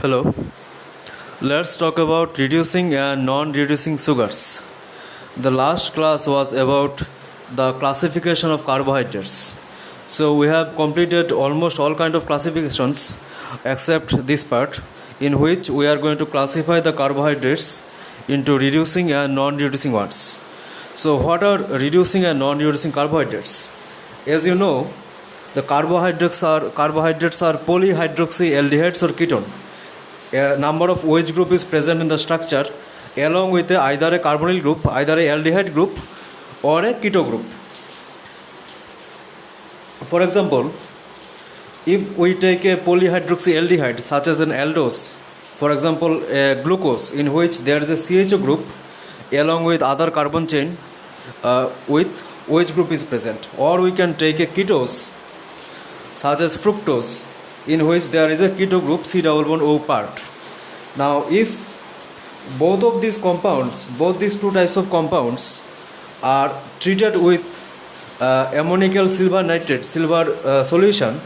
Hello, let's talk about reducing and non-reducing sugars. The last class was about the classification of carbohydrates. So we have completed almost all kind of classifications except this part, in which we are going to classify the carbohydrates into reducing and non-reducing ones. So what are reducing and non-reducing carbohydrates? As you know, the carbohydrates are polyhydroxyaldehydes or ketone. A number of OH group is present in the structure along with either a carbonyl group, either a aldehyde group or a keto group. For example, if we take a polyhydroxyaldehyde such as an aldose, for example a glucose in which there is a CHO group along with other carbon chain with OH group is present, or we can take a ketose such as fructose in which there is a keto group C double bond O part. Now if both of these compounds, both these two types of compounds are treated with ammoniacal silver nitrate solution,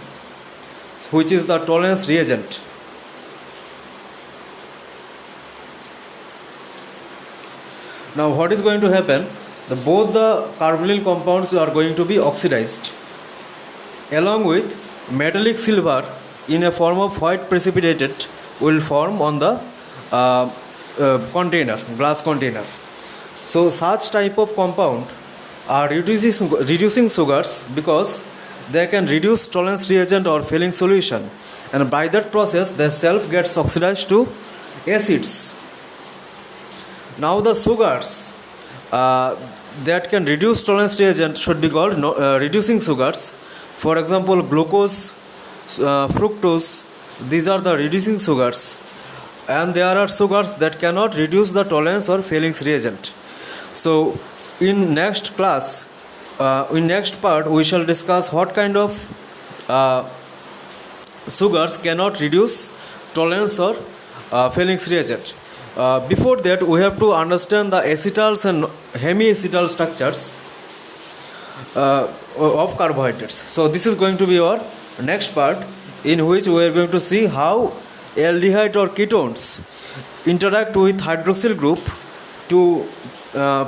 which is the tolerance reagent, now what is going to happen? Both the carbonyl compounds are going to be oxidized along with metallic silver in a form of white precipitated will form on the glass container. So such type of compound are reducing sugars because they can reduce tolerance reagent or failing solution, and by that process the self gets oxidized to acids. Now the sugars that can reduce tolerance reagent should be called reducing sugars. For example, glucose, fructose, these are the reducing sugars, and there are sugars that cannot reduce the tolerance or failings reagent. So in next class, in next part, we shall discuss what kind of sugars cannot reduce tolerance or failings reagent. Before that, we have to understand the acetals and hemiacetal structures of carbohydrates. So this is going to be our next part, in which we are going to see how aldehyde or ketones interact with hydroxyl group to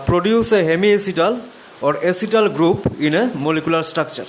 produce a hemiacetal or acetal group in a molecular structure.